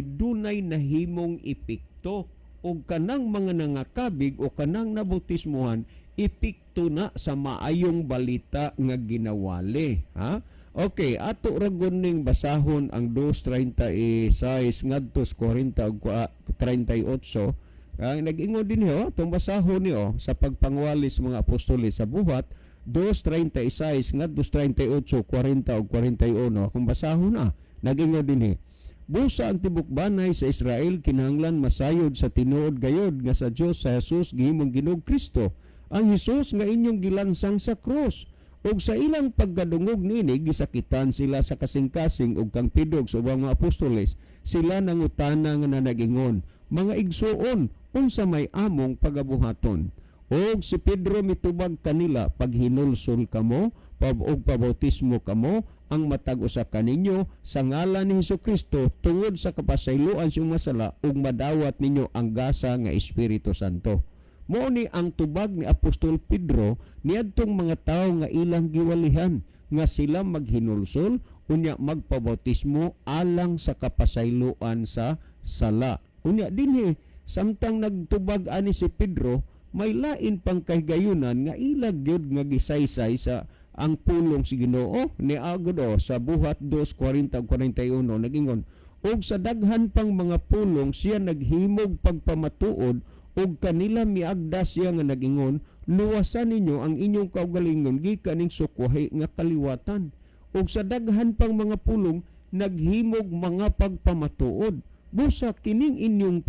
dunay nahimong epekto og kanang mga nangakabig o kanang nabautismuhan epekto na sa maayong balita nga ginawali. Okay, ato ragon ning basahon ang 2:36 ngadto sa 40:38. Nag-ingon din itong basahon niyo sa pagpangwalis mga apostoles sa buhat 2:36 ngadto 38, 40 ug 41. Kung basahon nag-ingon din busa ang tibok banay sa Israel kinahanglan masayod sa tinuod gayod nga sa Dios sa Jesus gihimong Ginoong Kristo. Ang Hesus nga inyong gilansang sa krus. Og sa ilang pagkadungog nini gisakitan sila sa kasing-kasing og kang pidog sa ubang mga apostoles. Sila nangutana nga nag-ingon, mga igsuon unsa may among pagabuhaton. Og si Pedro mitubag kanila paghinulsol kamo og pabautismo kamo ang matag usa kaninyo sa ngalan ni Hesukristo tungod sa kapasayloan sa masala ug madawat ninyo ang gasa nga Espiritu Santo. Mao ni ang tubag ni Apostol Pedro niadtong mga tawo nga ilang giwalihan nga sila maghinulsol unya magpabautismo alang sa kapasayloan sa sala. Unya dinhi samtang nagtubag ani si Pedro may lain pang kahigayunan nga ilag gyud nga gisaysay sa ang pulong si Ginoo ni Agodo sa buhat 2:40-41 nag-ingon og sa daghan pang mga pulong siya naghimog pagpamatuod ug kanila miagda siya nga nag-ingon luwasan ninyo ang inyong kaugalingon gikan ning sukwahi nga kaliwatan. Ug sa daghan pang mga pulong naghimog mga pagpamatuod. Busa kining inyong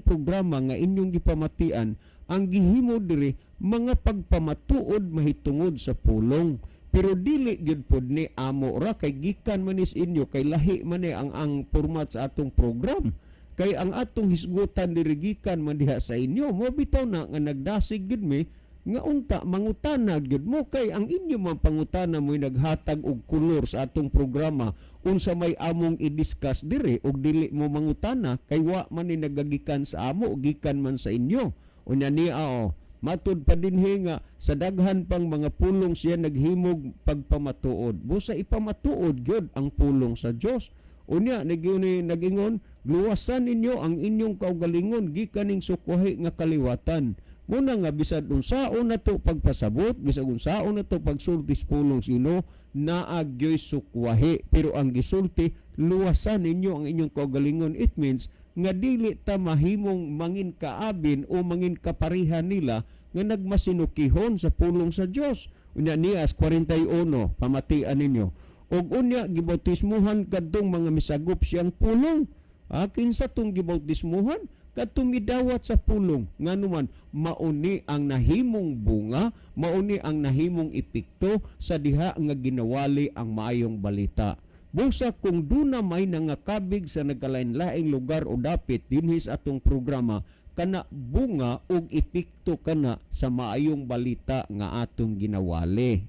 programa nga inyong gipamatian ang gihimo diri mga pagpamatuod mahitungod sa pulong. Pero dili gyud pod ni amo ra kay gikan manis inyo kay lahi man ni ang format sa atong program. Kay ang atong hisgutan diri gikan man diha sa inyo mo bitaw na nga nagdasig gyud mi nga unta mangutana gyud mo kay ang inyo man pangutana mo'y naghatag og kulor sa atong programa unsa may among i-discuss diri og dili mo mangutana kay wa man ni nagagikan sa amo ug gikan man sa inyo. Unya niya matud pa dinhi nga sa daghan pang mga pulong siya naghimog pagpamatuod. Busa ipamatuod gyud ang pulong sa Dios. Unya nag-ingon luwasan ninyo ang inyong kaugalingon gikan ning sukwahi nga kaliwatan. Muna nga bisad unsaon nato pagpasabot, bisag unsaon nato pagsulti pulong sino naagyoy sukwahi. Pero ang gisulti luwasan ninyo ang inyong kaugalingon. It means nga dili ta mahimong mangin kaabin o mangin kaparihan nila nga nagmasinukihon sa pulong sa Dios. Unya Nias 41 pamatian ninyo. Og unya gibautismuhan kadtong mga misagop siyang pulong. Kinsa tong gibautismuhan? Kadtong midawat sa pulong nganuman mauni ang nahimong bunga, mauni ang nahimong epekto sa diha nga ginawali ang maayong balita. Busa kung duna may nangakabig sa nagkalain-laing lugar o dapit dinhi sa atong programa kana bunga og epekto kana sa maayong balita nga atong ginawali.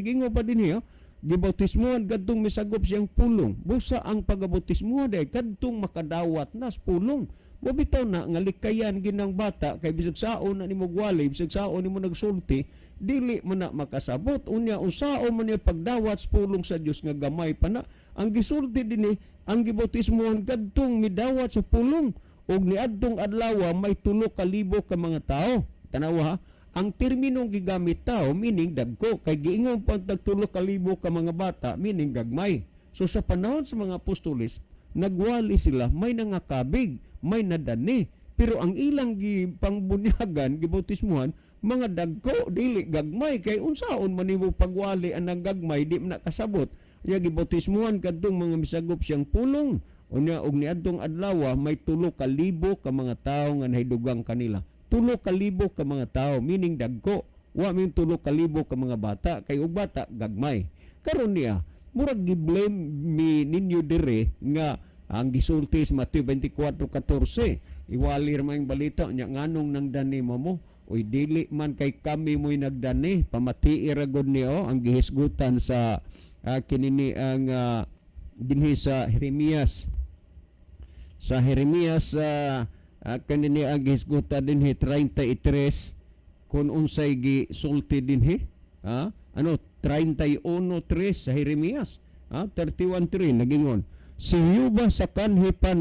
Gingo pa dinhi gibautismuhan kadtong misagop siyang pulong. Busa ang pagabautismuhan day kadtong makadawat na sa pulong. Mabitaw na nga likayan ginang bata kay bisag saon na nimo gwali, bisag saon nimo nagsulti, dili man na makasabot. Unya usaon man niya pagdawat sa pulong sa Dios nga gamay pa na. Ang gisulti dinhi ang gibautismuhan kadtong midawat sa pulong og niadtong adlaw may 3,000 ka mga tao. Tanawa ang terminong gigamit tao meaning dagko kay giingon pag 3,000 ka mga bata meaning gagmay. So sa panahon sa mga apostoles nagwali sila, may nangakabig, may nadani, pero ang ilang pangbunyagan gibautismuhan mga dagko dili gagmay kay unsaon man nimo pagwali ang gagmay di man nakasabot. Ya gibautismuhan kadtong mga misagop siyang pulong. Unya og niadtong adlaw may 3,000 ka mga tawo nga nahidugang kanila. 3,000 ka mga tawo meaning dagko. Wa may 3,000 ka mga bata kay og bata gagmay. Karon niya murag gi-blame ninyo dire nga ang gisulti sa Mateo 24:14 iwali ra may balita nya nganong nang dani mo oy dili man kay kami mo'y nagdani pamatii ra gud niyo ang gihisgutan sa kinini ang dinhi sa Jeremias kanini ang gihisgutan dinhi 33 kun unsay gisulti dinhi 31:3 sa Jeremias 31:3 nagingon si Yuba sa kanhi pa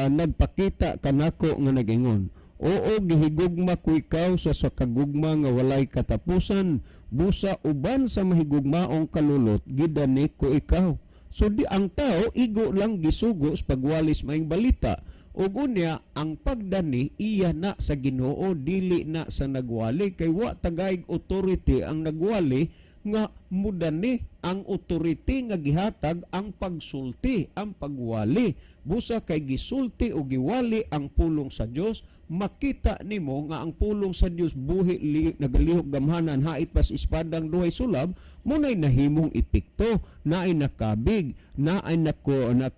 nagpakita kanako nga nagingon oo gihigugma ko ikaw sa kagugma nga walay katapusan busa uban sa mahigugmaong kalulot gidani ko ikaw. So di ang tao igo lang gisugo sa pagwalis maing balita ug unya ang pagdani iya na sa Ginoo dili na sa nagwali kay wa tagaig authority ang nagwali nga mudani ang authority nga gihatag ang pagsulti ang pagwali busa kay gisulti o giwali ang pulong sa Dios makita nimo nga ang pulong sa Dios buhi nagalihok gamhanan hait pas espadang duhay sulab munay nahimong epekto naay nakabig naay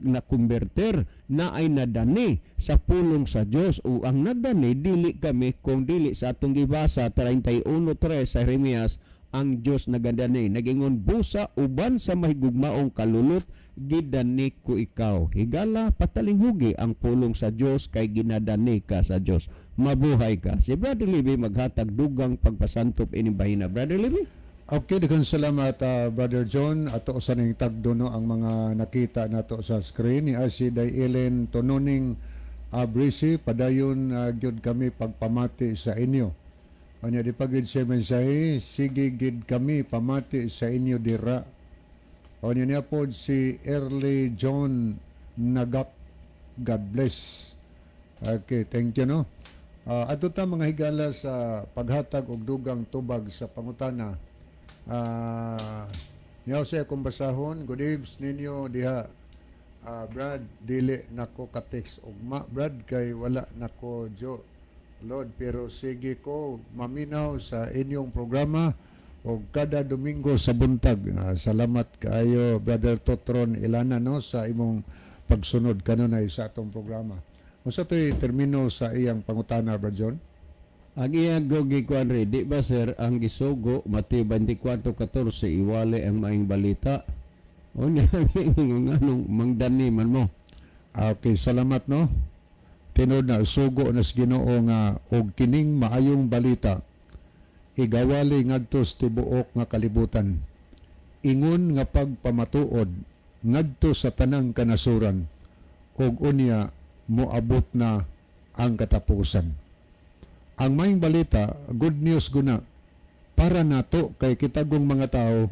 nakonverter naay nadani sa pulong sa Dios o ang nadani dili kami kung dili sa atong gibasa 31:3 sa Jeremias ang Dios nagadani nagingon busa uban sa mahigugmaong kalulot gidani ko ikaw higala patalinghugi ang pulong sa Dios kay ginadani ka sa Dios mabuhay ka. Si Brother Libby maghatag dugang pagpasantop ining bahina. Brother Libby. Okay, daghang salamat Brother John. Ato sa ning tagduno ang mga nakita nato sa screen ni si Ellen Tononing Brisi padayon gyud kami pagpamati sa inyo. Anya di pagid siya mensahe, sige gid kami pamati sa inyo dira. Anya niya po si Early John Nagak. God bless. Okay, thank you no. Ato ta mga higala sa paghatag og dugang tubag sa pangutana. Niyaw siya kung basahon, good eves ninyo diha. Brad, dili nako ka-text ugma. Brad, kay wala nako jo. Lord, pero sige ko maminaw sa inyong programa o kada Domingo sa buntag. Salamat kaayo Brother Totron Ilana no sa imong pagsunod kanunay sa atong programa. Unsa toy termino sa iyang pangutana Brother John? Ang iyang gikuan ri di ba sir ang gisugo Mateo 24:14 iwali ang maing balita. O niya nganong mangdani man mo. Okay, salamat no. Tinod na sugo nas Ginoo nga og kining maayong balita igawali ngadto sa tibuok nga kalibutan ingon nga pagpamatuod ngadto sa tanang kanasuran og unya moabot na ang katapusan. Ang maayong balita good news guna para nato kay kitagong mga tao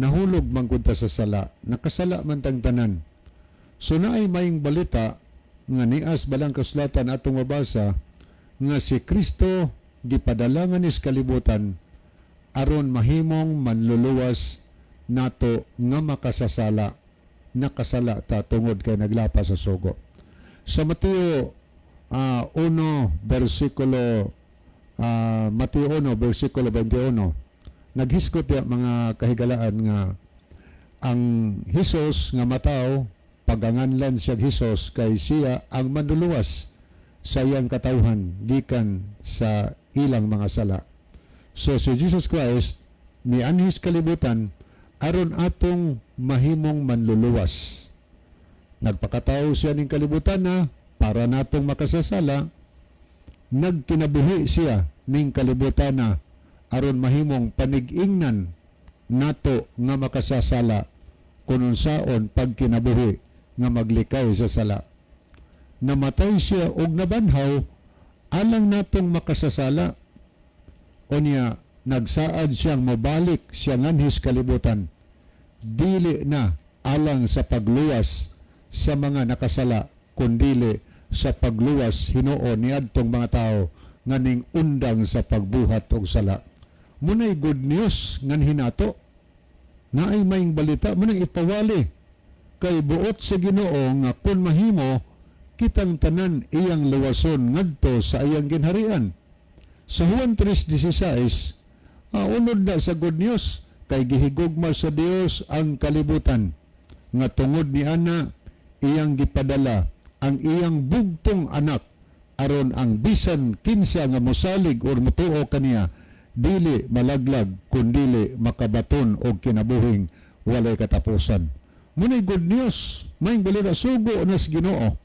nahulog man gud ta sa sala nakasala man tang tanan. So naay maayong balita nga nias balang kasulatan atong mabasa nga si Kristo gipadalangan is kalibutan aron mahimong manluluwas nato nga makasasala nakasala ta tungod kay naglapas sa sugo. Sa Mateo 1 versikulo Mateo 1 versikulo 21 naghiskot ya mga kahigalaan nga ang Hesus nga matao paganganlan siya Hesus kay siya ang manluluwas sa iyang katawhan gikan sa ilang mga sala. So si Jesus Christ mianhis kalibutan aron atong mahimong manluluwas. Nagpakatao siya ning kalibutan na para natong makasasala, nagkinabuhi siya ning kalibutan na aron mahimong panig-ingnan nato nga makasasala kung unsaon pagkinabuhi nga maglikay sa sala. Namatay siya og nabanhaw alang natong makasasala. Unya nagsaad siyang mabalik siya nganhis kalibutan dili na alang sa pagluwas sa mga nakasala kundili sa pagluwas Hinoo niadtong mga tao nga ning undang sa pagbuhat og sala. Munay good news ngan hinato naay maing balita munay ipawali kay buot sa Ginoo nga kun mahimo kitang tanan iyang luwason ngadto sa iyang ginharian. Sa Juan 3:16 unod na sa good news kay gihigugma sa Dios ang kalibutan nga tungod ni ana iyang gipadala ang iyang bugtong anak aron ang bisan kinsa nga mosalig or motuo kaniya dili malaglag kundili makabaton og kinabuhing walay katapusan. Munay good news, may balita sugo na sa Ginoo.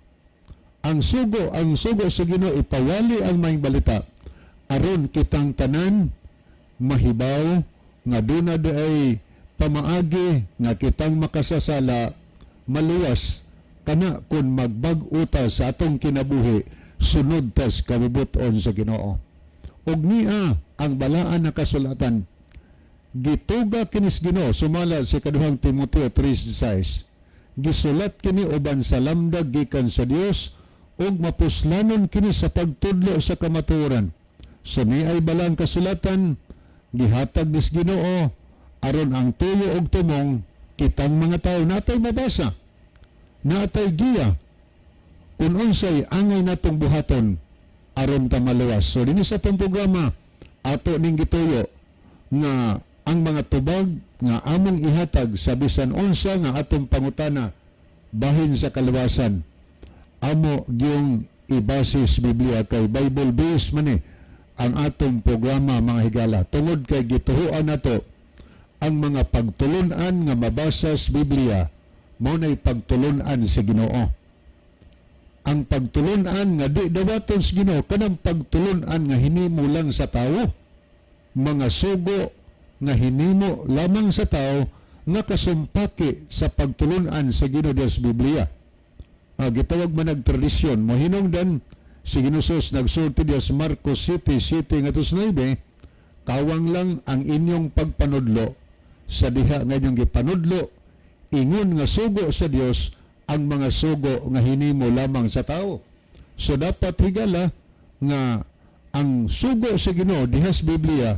Ang sugo sa Ginoo ipawali ang may balita aron kitang tanan mahibaw nga duna ay pamaagi nga kitang makasasala maluwas kana kun magbag-o ta sa atong kinabuhi sunod tas kabubuton sa Ginoo. Og niya ang balaan na kasulatan gituga kinis Ginoo sumala sa kaduhang Timoteo 3:16 gisulat kini uban sa lamdag gikan sa Dios ug mapuslanon kini sa pagtudlo sa kamatuoran. So niay balang kasulatan gihatag dis Ginoo aron ang tuyo og tumong kitang mga tawo natay mabasa natay giya kung unsay angay natong buhaton aron ta maluwas. So dinhi sa atong programa ato ning gituyo nga ang mga tubag nga among ihatag sa bisan unsa nga atong pangutana bahin sa kaluwasan amo gyung ibasis Biblia kay Bible based man ang atong programa mga higala tungod kay gituhuan nato ang mga pagtulunan nga mabasa sa Biblia mao nay pagtulunan sa Ginoo. Ang pagtulunan nga di dawaton sa Ginoo kanang pagtulunan nga hinimo lang sa tawo, mga sugo nga hinimo lamang sa tao nga kasumpaki sa pagtulunan sa Ginoo sa Biblia. Gitawag man nagtradisyon mo hinungdan si Ginusos nagsulti diya sa Marcos 7:7-9 kawang lang ang inyong pagpanudlo sa diha nga inyong gipanudlo ingon nga sugo sa Dios ang mga sugo nga hinimo lamang sa tao. So dapat higala nga ang sugo sa Ginoo diha sa Biblia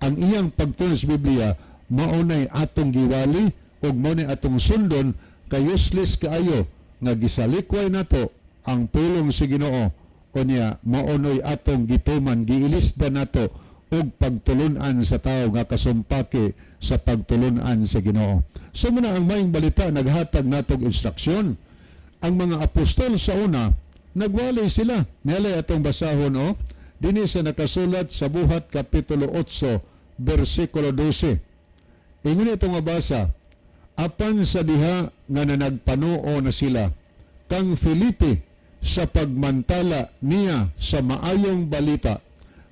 ang iyang pagtulong sa Biblia maunay atong giwali ug maunay atong sundon kay useless kaayo nga gisalikway nato ang pulong sa Ginoo unya maonoy atong gituman giilisda nato og pagtulunan sa tao nga kasumpaki sa pagtulunan sa Ginoo. So muna ang maing balita naghatag natong instruksyon. Ang mga apostol sa una nagwali sila. Nilay atong basahon dinhi sa nakasulat sa Buhat kapitulo 8 bersikulo 12. Ingon itong mabasa, apan sa diha nga nanagpanuo na sila kang Filipe sa pagmantala niya sa maayong balita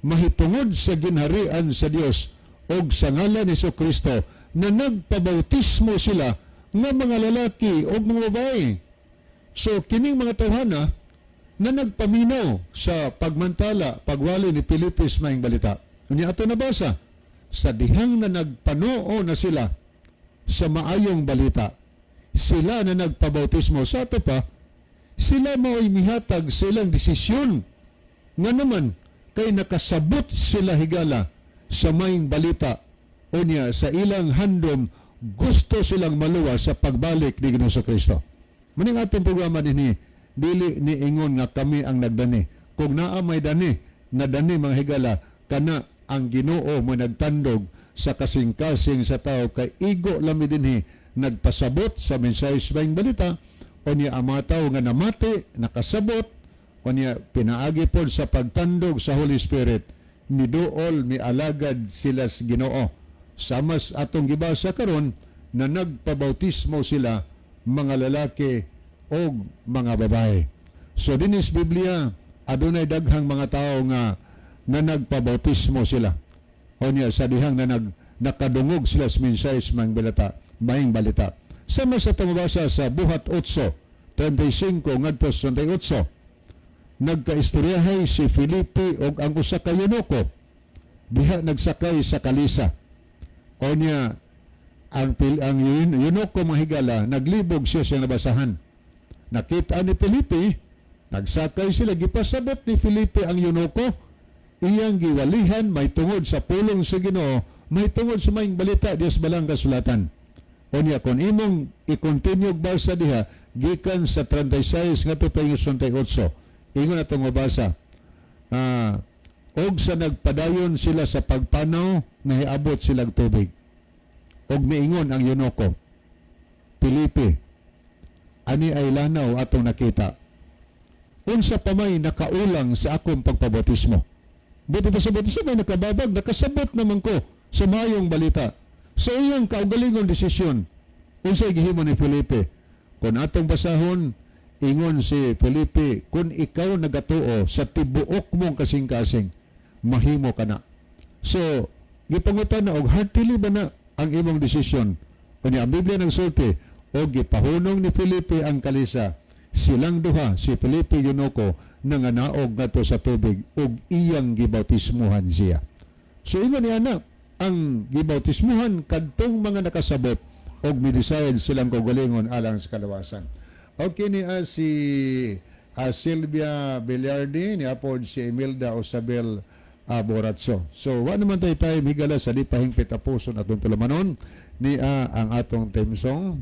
mahitungod sa ginharian sa Dios og sa ngalan ni Kristo na nagpabautismo sila nga mga lalaki o mga babae. So kining mga tawhana na nagpaminaw sa pagmantala pagwali ni Filipe sa maayong balita. Unya ato nabasa sa dihang na nagpanuo na sila sa maayong balita, sila na nagpabautismo. Sa ato pa, sila mao'y mihatag sa ilang desisyon. Nga naman, kay nakasabot sila higala sa mayong balita o niya sa ilang handom, gusto silang maluwa sa pagbalik ni Ginoong Kristo. Maning atong programa dinhi, dili ni ingon nga kami ang nagdani. Kung naa may dani, nga dani mga higala, kana ang Ginoo mo nagtandog sa kasing-kasing sa tao kay igo lami dinhi nagpasabot sa mensahe sa mayong balita o niya ang mga tao nga namati, nakasabot, o niya pinaagi po sa pagtandog sa Holy Spirit, miduol, mialagad sila sa Ginoo. Samas atong gibasa karon na nagpabautismo sila mga lalaki o mga babae. So dinis Biblia, adunay daghang mga tao nga na nagpabautismo sila. O niya sa dihang na nakadungog sila sa mensahe sa mayong balita. Sama sa tumabasa sa Buhat 8:35 ngadto 38. Nagkaistoryahay si Felipe o ang usa ka eunuko diha nagsakay sa kalisa. O niya ang eunuko mahigala naglibog siya sa nabasahan. Nakita ni Felipe, nagsakay sila, gipasabot ni Felipe ang eunuko, iyang giwalihan may tungod sa pulong sa Ginoo, may tungod sa mayong balita diya sa balang kasulatan. O niya kung imong i-continue basa diha gikan sa 36 ngadto pa 38. Ingon atong mabasa, og sa nagpadayon sila sa pagpanaw, nahiabot silang tubig. Og miingon ang eunuko, Felipe, ani ay lanaw atong nakita. Unsa pa may nakaulang sa akong pagpabautismo. Buti pa sa bautismo may nakababag, nakasabot naman ko sa mayong balita. Sa iyang kaugalingong desisyon, unsay gihimo ni Felipe? Kung atong basahon, ingon si Felipe, kung ikaw nagatuo sa tibuok mong kasing-kasing, mahimo ka na. So, gipangutan na, og heartily ba na ang imong desisyon? Kunya, ang Biblia nagsulti, og gipahunong ni Felipe ang kalisa, silang duha, si Felipe eunuko, nanganaog ngadto sa tubig, og iyang gibautismuhan siya. So, ingon niya na, ang gibautismuhan kadtong mga nakasabot, og midecide silang kaugalingon alang sa kalawasan. Okay ni si Sylvia Villardi, ni apod si Imelda Osabel Boratso. So, wa naman tayo higala sa di pahingpit apuson atong tulamanon ni ang atong theme song.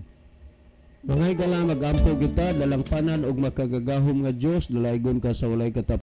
Mga higala, mag-ampo kita, dalampanan og makagagahom nga Dios, dalaygon ka sa walay katapos.